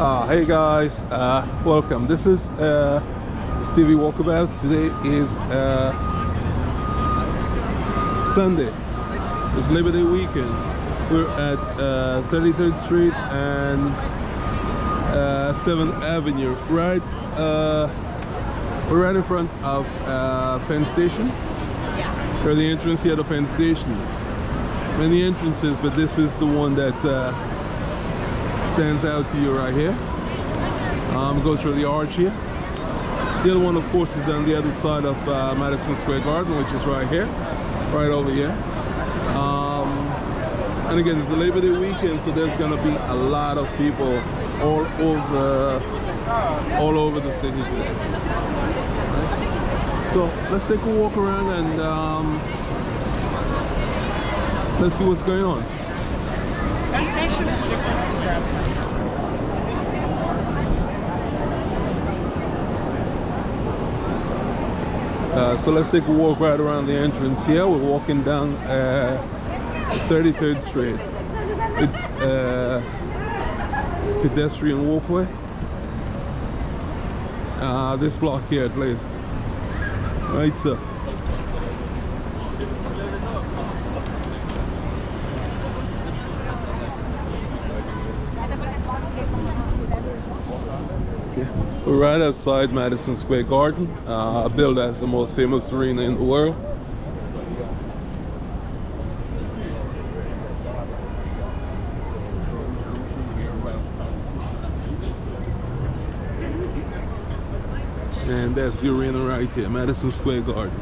Hey guys, welcome. This is Stevie Walkabouts. Today is Sunday. It's Labor Day weekend. We're at 33rd Street and 7th Avenue. Right, we're right in front of Penn Station. Where the entrance here to Penn Station is. Many entrances, but this is the one that stands out to you right here. Go through the arch here. The other one, of course, is on the other side of Madison Square Garden, which is right here, right over here. And again, it's the Labor Day weekend, so there's gonna be a lot of people all over the city today. Right? So let's take a walk around and let's see what's going on. Penn Station is different from here. So let's take a walk right around the entrance here. We're walking down 33rd Street. It's a pedestrian walkway. This block here at least. Right, so. We're right outside Madison Square Garden, billed as the most famous arena in the world. And that's the arena right here, Madison Square Garden.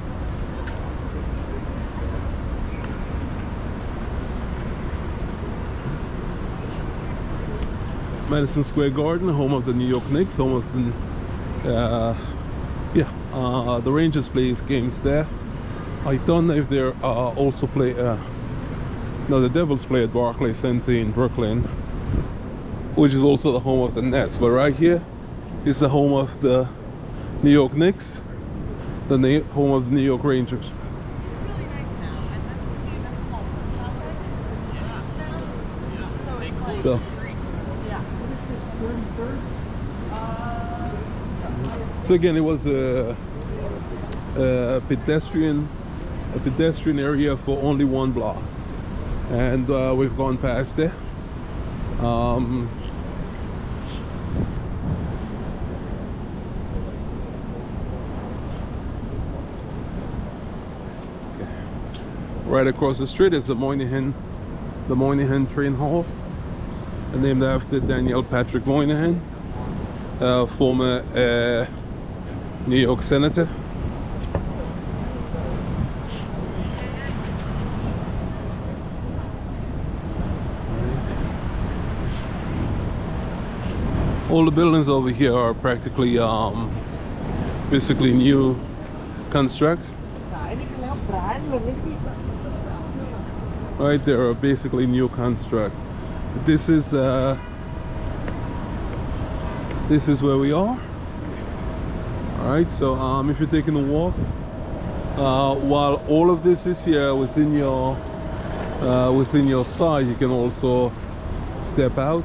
Madison Square Garden, home of the New York Knicks, home of the the Rangers plays games there. I don't know if they're also play. No, the Devils play at Barclays Center in Brooklyn, which is also the home of the Nets. But right here is the home of the New York Knicks, the home of the New York Rangers. So. So again, it was a pedestrian area for only one block, and we've gone past there. Right across the street is the Moynihan Train Hall, named after Daniel Patrick Moynihan, former New York Senator. All the buildings over here are practically basically new constructs. Right, there are basically new construct. This is where we are. All right, so if you're taking a walk, while all of this is here within your sight, you can also step out.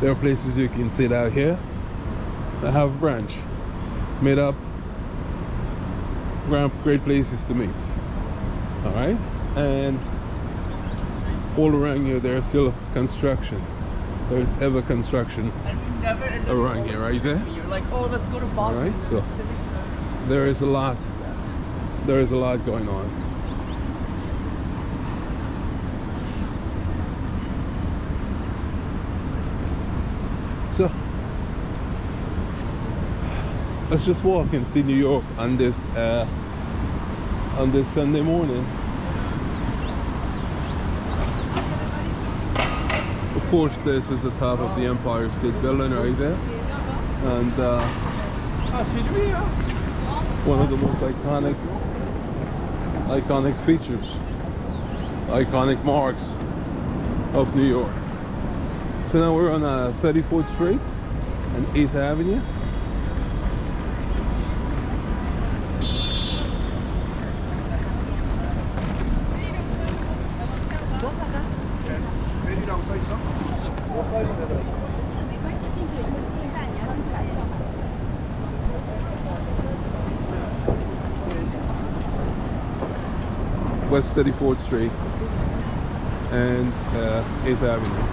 There are places you can sit out here that have branch made up, great places to meet. All right, and all around you there's still construction. There's ever construction around here, right there. You're like, oh, let's go to Boston. All right, so there is a lot going on. So let's just walk and see New York on this Sunday morning. Of course, this is the top of the Empire State Building right there, and one of the most iconic features, iconic marks of New York. So now we're on 34th Street and 8th Avenue. West 34th Street and 8th Avenue.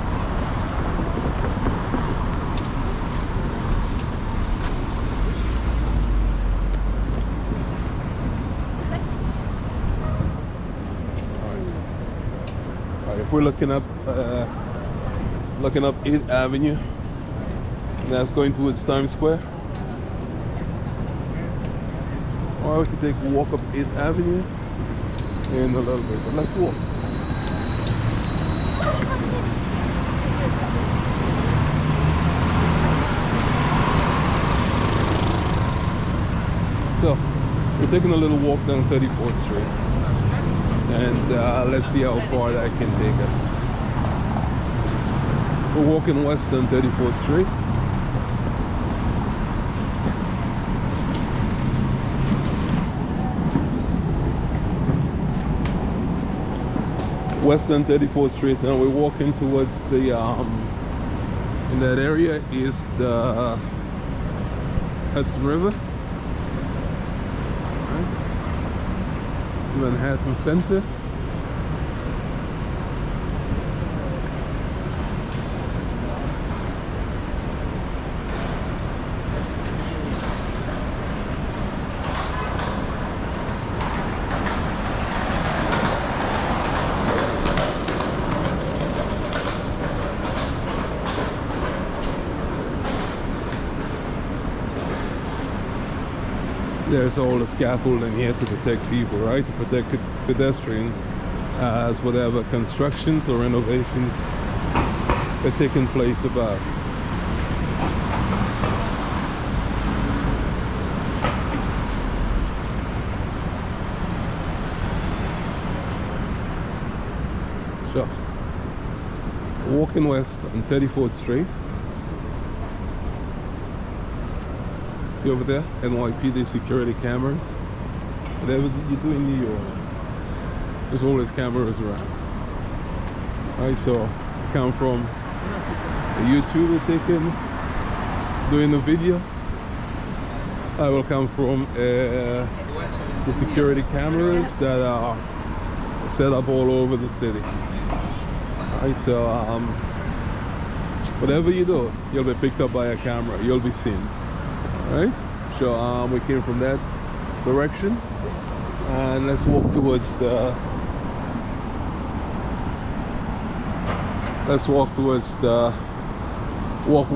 Alright, if we're looking up 8th Avenue, that's going towards Times Square. Or we could take a walk up 8th Avenue in a little bit, but let's walk. So, we're taking a little walk down 34th Street, and let's see how far that can take us. We're walking west on 34th Street. West on 34th Street. Now we're walking towards the in that area is the Hudson River. Right. It's Manhattan Center. There's all the scaffolding here to protect people, right? To protect pedestrians as whatever constructions or renovations are taking place above. So, walking west on 34th Street. See over there, NYPD security cameras. Whatever you do in New York, there's always cameras around. Right, so I come from a YouTuber doing the video. I will come from the security cameras that are set up all over the city. Right, so whatever you do, you'll be picked up by a camera. You'll be seen. Right, so we came from that direction, and let's walk towards the. Let's walk towards the. Walk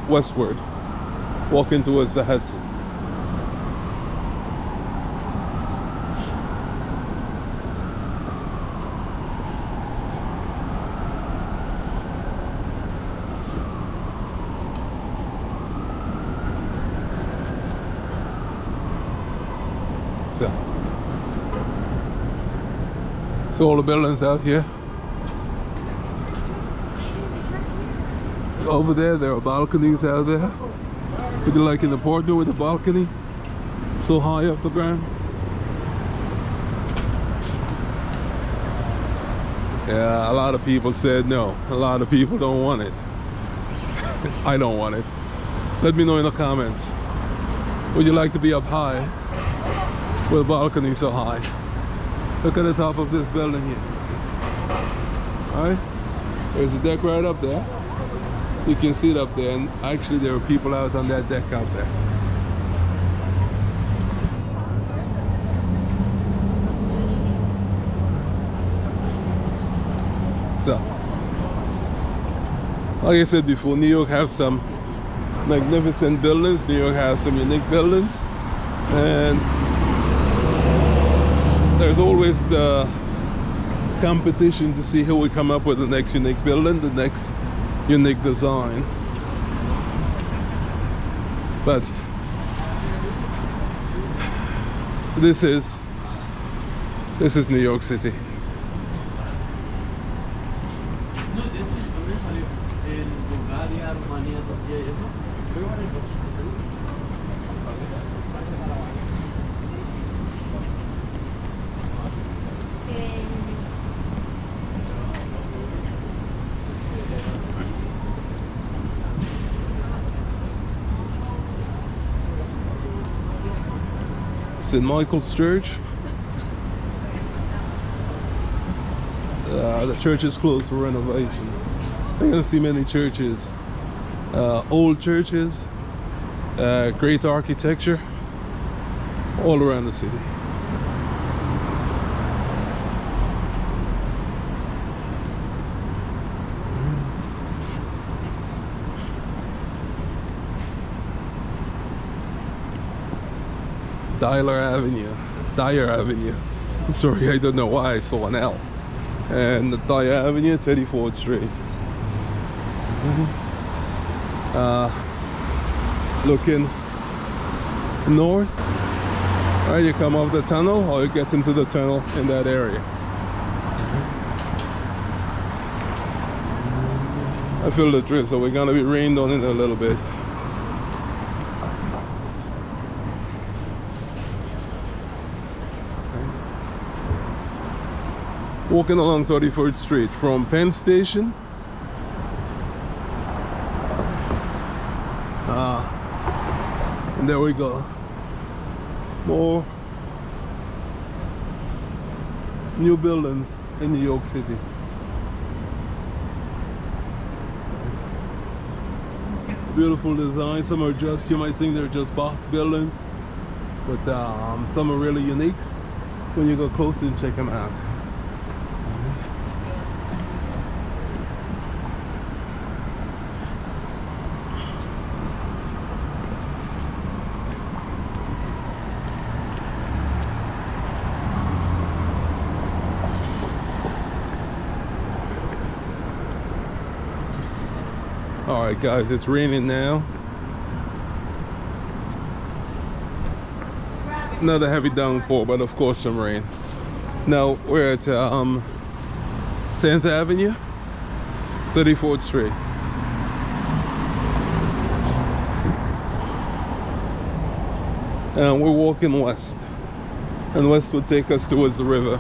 westward, walking towards the Hudson. So all the buildings out here. Over there are balconies out there. Would you like in the Porto with a balcony so high off the ground? Yeah, a lot of people said no. A lot of people don't want it. I don't want it. Let me know in the comments. Would you like to be up high with a balcony so high? Look at the top of this building here. Alright? There's a deck right up there. You can see it up there, and actually there are people out on that deck out there. So, like I said before, New York has some magnificent buildings. New York has some unique buildings, and there's always the competition to see who will come up with the next unique building, the next unique design. But this is New York City. St. Michael's Church. The church is closed for renovations. You're gonna see many churches, old churches, great architecture all around the city. Dyer Avenue. Sorry, I don't know why I saw an L. And Dyer Avenue, 34th Street. Looking north. Right, you come off the tunnel, or you get into the tunnel in that area. I feel the drizzle. We're gonna be rained on in a little bit. Walking along 34th Street from Penn Station. And there we go. More new buildings in New York City. Beautiful design. Some are just, you might think they're just box buildings, but some are really unique when you go closer and check them out. Alright guys, it's raining now. Not a heavy downpour, but of course some rain. Now we're at 10th Avenue, 34th Street. And we're walking west. And west will take us towards the river.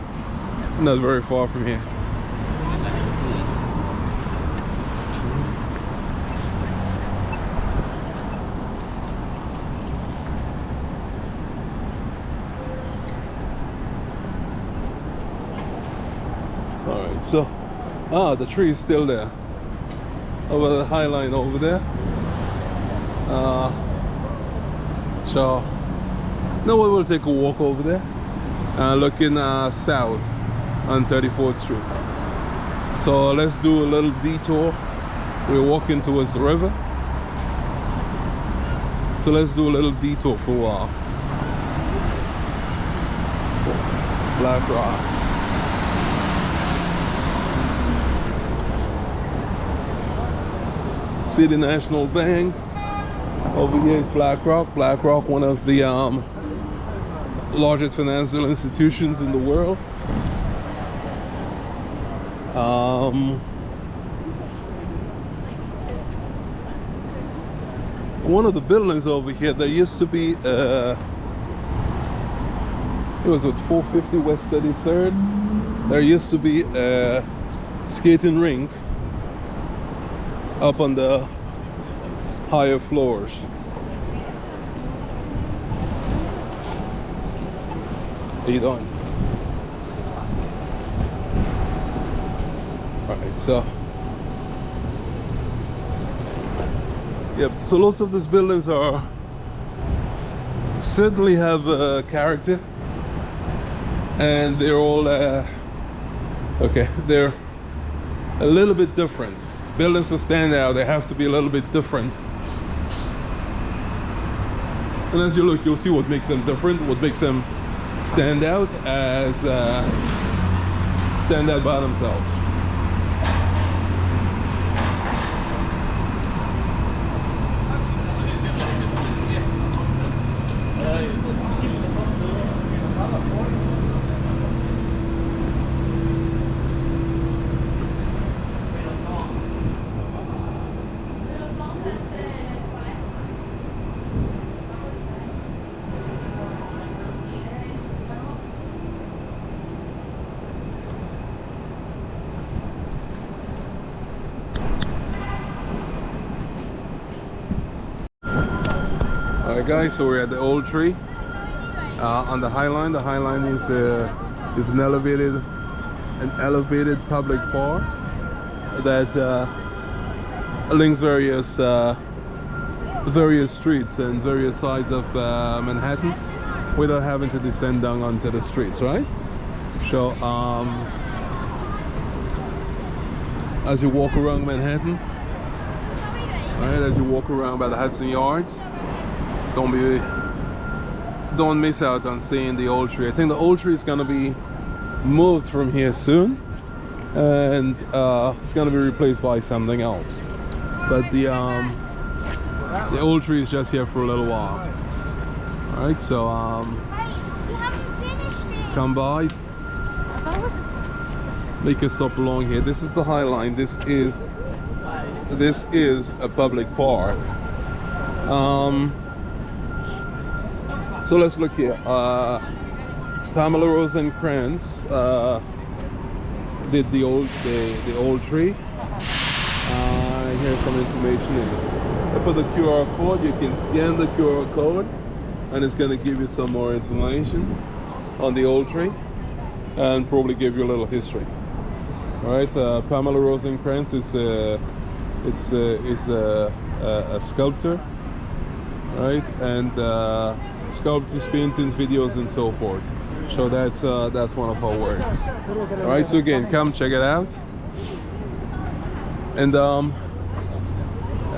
Not very far from here. Alright, so the tree is still there. Over the High Line over there. So now we'll take a walk over there. Looking south on 34th Street. So let's do a little detour. We're walking towards the river. So let's do a little detour for a while. Black Rock. City National Bank. Over here is Black Rock. Black Rock, one of the largest financial institutions in the world. One of the buildings over here, there used to be it was at 450 West 33rd. There used to be a skating rink up on the higher floors. How you doing? Alright, so yep, so lots of these buildings are certainly have character, and they're all okay, they're a little bit different. Buildings to stand out, they have to be a little bit different. And as you look, you'll see what makes them different, what makes them stand out as stand out by themselves. Alright guys, so we're at the old tree on the High Line. The High Line is an elevated an elevated public park that links various streets and various sides of Manhattan without having to descend down onto the streets, right? So as you walk around Manhattan, right, as you walk around by the Hudson Yards, don't miss out on seeing the old tree. I think the old tree is gonna be moved from here soon, and it's gonna be replaced by something else. But the old tree is just here for a little while. All right, so come by, make a stop along here. This is the High Line. This is a public park. So let's look here. Pamela Rosenkrantz did the old tree. Here's some information in it. I put the QR code. You can scan the QR code, and it's going to give you some more information on the old tree, and probably give you a little history. All right, Pamela Rosenkrantz is a sculptor, right, and sculptures, paintings, videos, and so forth. So that's one of her works. All right, so again, come check it out. And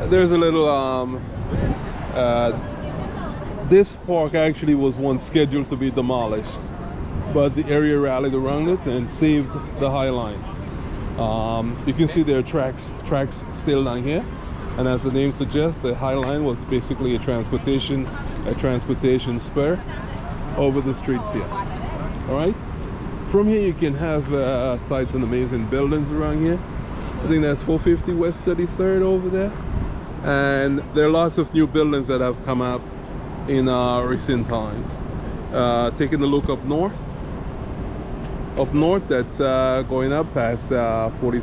there's a little this park actually was once scheduled to be demolished, but the area rallied around it and saved the High Line. You can see there are tracks still down here, and as the name suggests, the High Line was basically a transportation spur over the streets here. All right, from here you can have sights on amazing buildings around here. I think that's 450 West 33rd over there, and there are lots of new buildings that have come up in recent times. Taking a look up north, that's going up past 40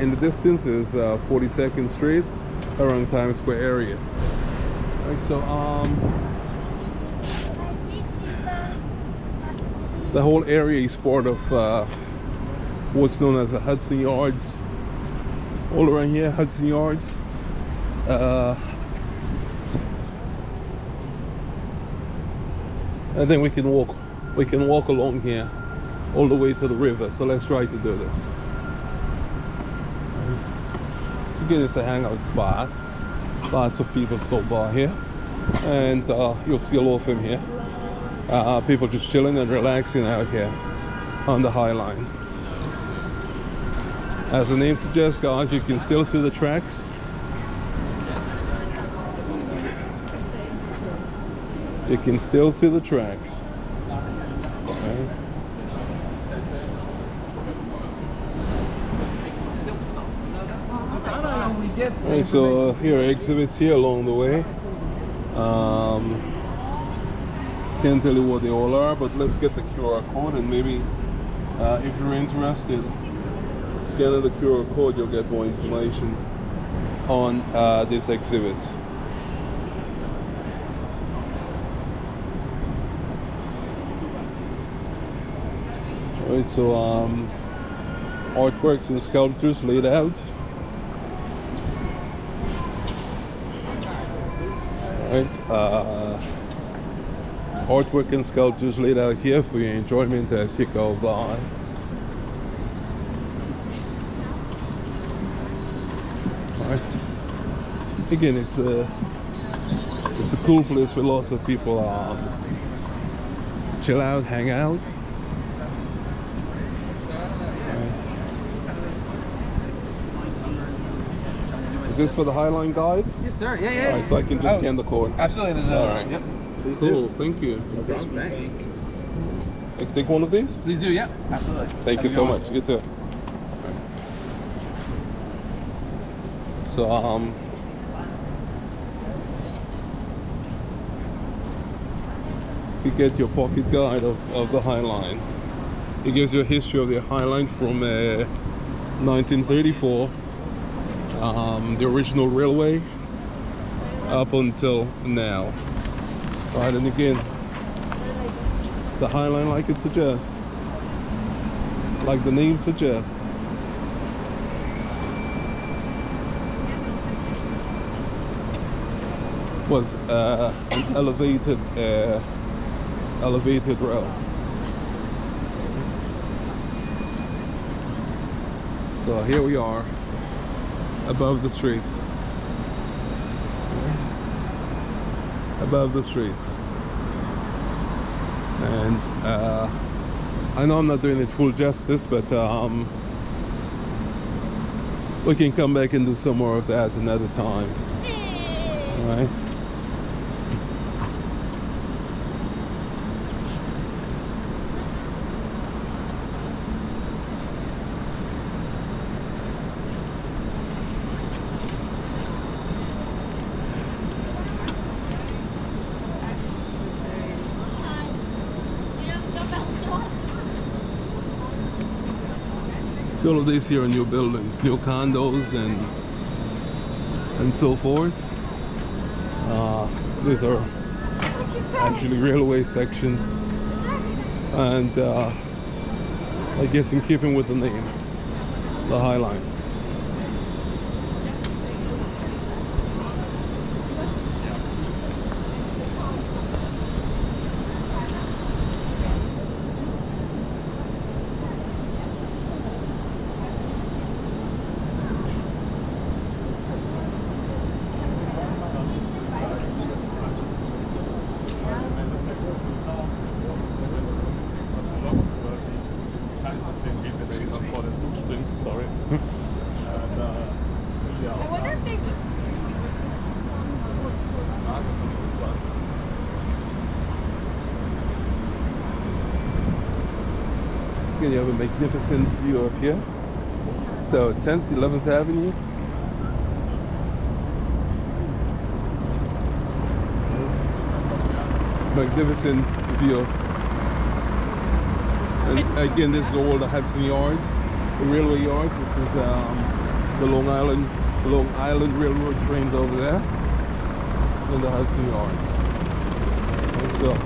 in the distance is 42nd Street around Times Square area. Right, so the whole area is part of what's known as the Hudson Yards. All around here, Hudson Yards. And then we can walk along here all the way to the river. So let's try to do this. So again, it's a hangout spot. Lots of people stop by here, and you'll see a lot of them here. People just chilling and relaxing out here on the High Line. As the name suggests, guys, you can still see the tracks. You can still see the tracks. Okay. Alright, so here are exhibits here along the way. Can't tell you what they all are, but let's get the QR code, and maybe if you're interested, scanning the QR code, you'll get more information on these exhibits. Alright, so artworks and sculptures laid out. Alright, artwork and sculptures laid out here for your enjoyment as you go by. Alright. Again, it's a cool place where lots of people chill out, hang out. Is this for the High Line guide? Yes, sir. Yeah, yeah. All right, so I can just scan the code. Absolutely. All right. Yep. Please Cool. do. Thank you. Thanks. I can take one of these? Please do. Yeah. Absolutely. Thank you so much. You too. So you get your pocket guide of the High Line. It gives you a history of the High Line from 1934, the original railway, up until now. Right, and again, the High Line, like it suggests, like the name suggests. Was an elevated rail. So here we are above the streets. Above the streets. And I know I'm not doing it full justice, but we can come back and do some more of that another time. All right. So all of these here are new buildings, new condos and so forth. These are actually railway sections, and I guess in keeping with the name, the High Line. I wonder if they... Again, you have a magnificent view up here. So 10th, 11th Avenue. Magnificent view. And again, this is all the Hudson Yards, the railway yards. This is the Long Island Railroad trains over there in the Hudson Yards. And so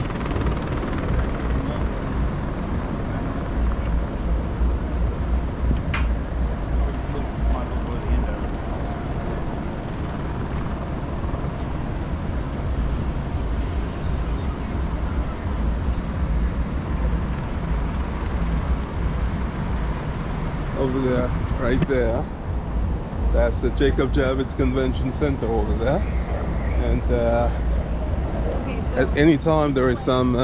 over there, right there, that's the Jacob Javits Convention Center over there. And Okay, so... at any time there is some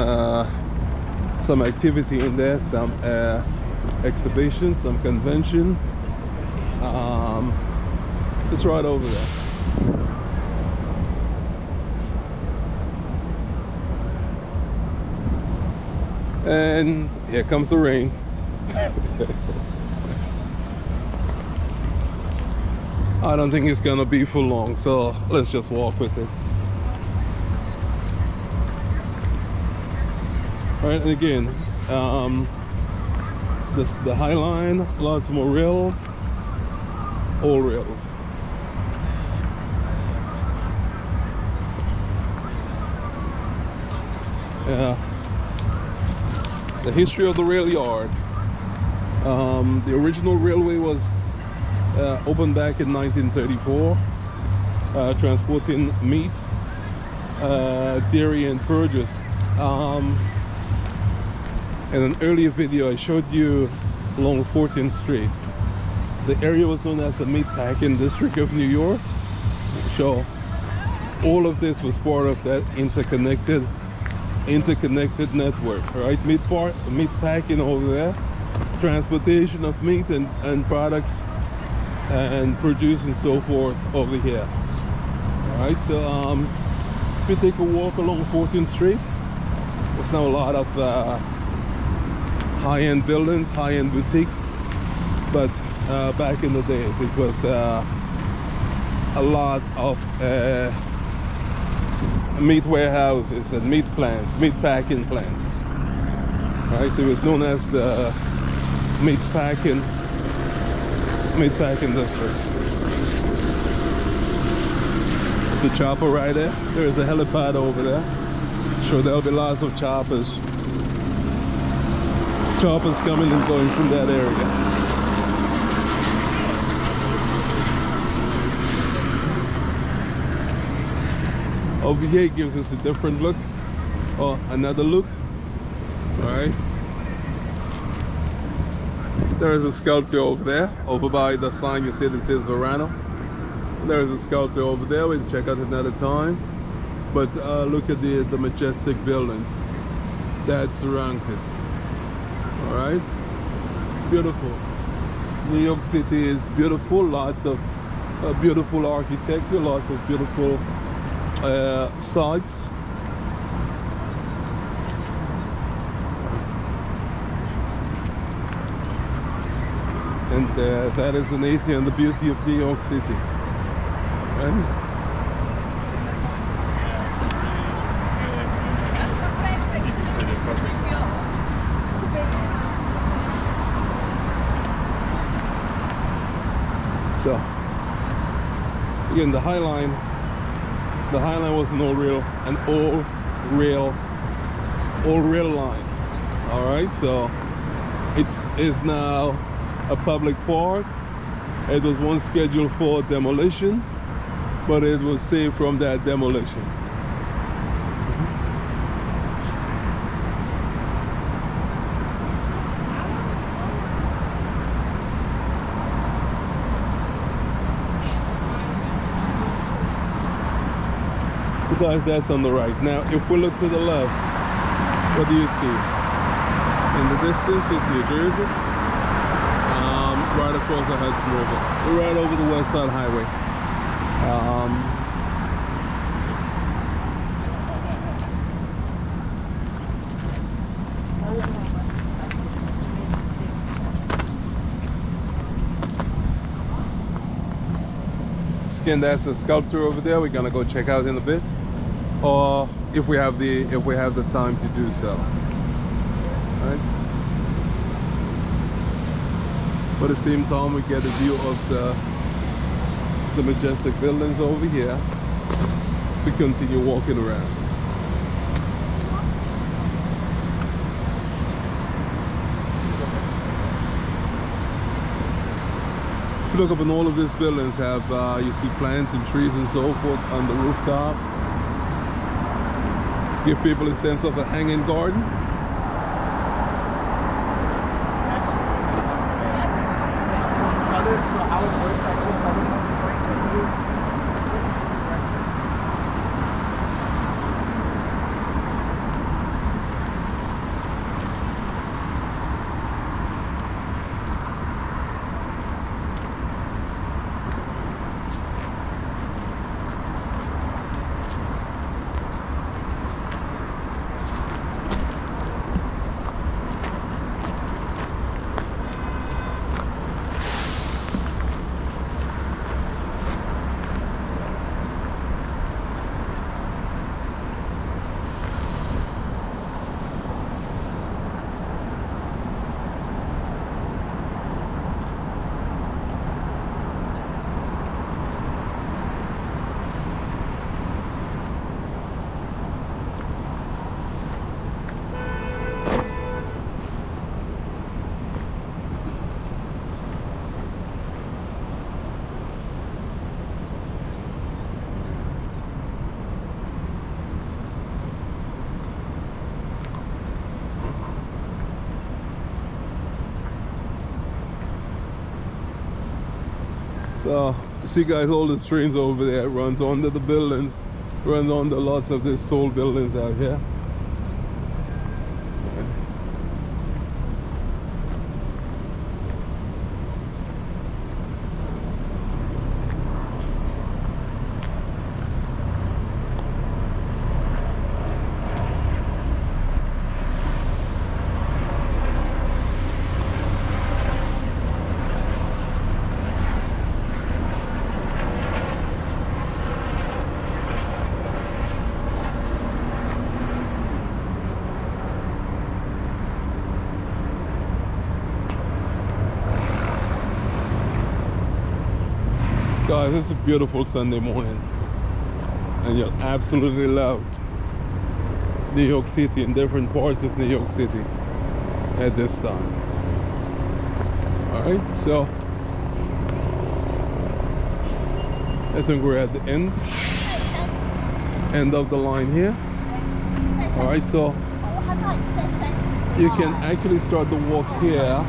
activity in there, some exhibitions, some conventions. It's right over there. And here comes the rain. I don't think it's gonna be for long, so let's just walk with it. All right, and again, the High Line, lots more rails, all rails. Yeah. The history of the rail yard. The original railway was opened back in 1934, transporting meat, dairy and produce. In an earlier video I showed you along 14th Street. The area was known as the meatpacking district of New York. So all of this was part of that interconnected network, right? Meat packing over there, transportation of meat and products and produce and so forth over here. All right, so if you take a walk along 14th Street, there's now a lot of high-end buildings, high-end boutiques, but back in the days it was a lot of meat warehouses and meat plants, meat packing plants. All right, so it was known as the meat packing district. There's a chopper right there. There's a helipad over there. Sure, there'll be lots of choppers. Choppers coming and going from that area. Over here it gives us a different look, or another look. All right. There is a sculpture over there, over by the sign you see that says Verano. There is a sculpture over there. We'll check out another time. But look at the majestic buildings that surrounds it. All right, it's beautiful. New York City is beautiful. Lots of beautiful architecture, lots of beautiful sights. And that is the nature and the beauty of New York City. Right? So again, the High Line was an all rail line. All right, so it's now a public park. It was once scheduled for demolition, but it was saved from that demolition. So guys, that's on the right. Now if we look to the left, what do you see? In the distance is New Jersey, right across the Hudson River. We're right over the West Side Highway. Again, that's a sculpture over there. We're gonna go check out in a bit, or if we have the time to do so. All right. But at the same time, we get a view of the majestic buildings over here. We continue walking around. If you look up, and all of these buildings have, you see plants and trees and so forth on the rooftop. Give people a sense of a hanging garden. So how it works, actually, southernmost point of view. So you see guys, all the trains over there runs under the buildings, runs under lots of these tall buildings out here. Guys, it's a beautiful Sunday morning, and you'll absolutely love New York City and different parts of New York City. at this time. All right, so I think we're at the end of the line here. All right, so you can actually start the walk here at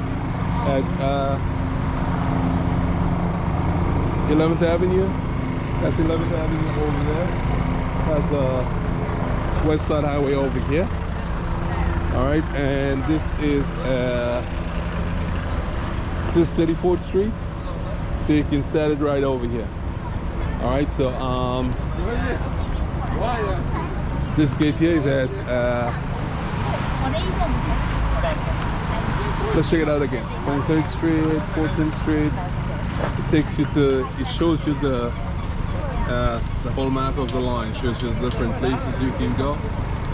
11th Avenue. That's 11th Avenue over there. That's the West Side Highway over here. All right, and this is 34th Street. So you can start it right over here. All right, so this gate here is at let's check it out again. 23rd Street, 14th Street. It takes you to, it shows you the whole map of the line. Shows you the different places you can go,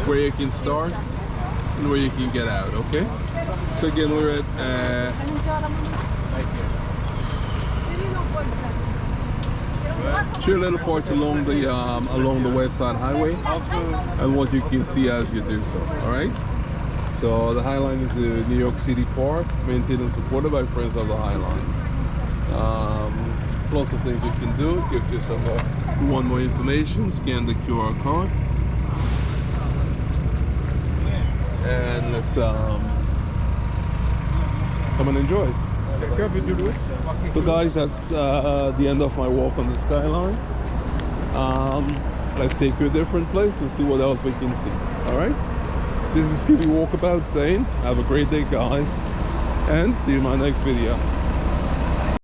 where you can start, and where you can get out. Okay. So again, we're at 3 little parts along the West Side Highway, and what you can see as you do so. All right. So the High Line is a New York City park, maintained and supported by Friends of the High Line. Lots of things you can do. It gives you some more. If you want more information, scan the QR code, and let's come and enjoy. So guys, that's the end of my walk on the skyline. Let's take you to a different place and see what else we can see. All right. This is Stevie Walkabout saying, have a great day, guys, and see you in my next video.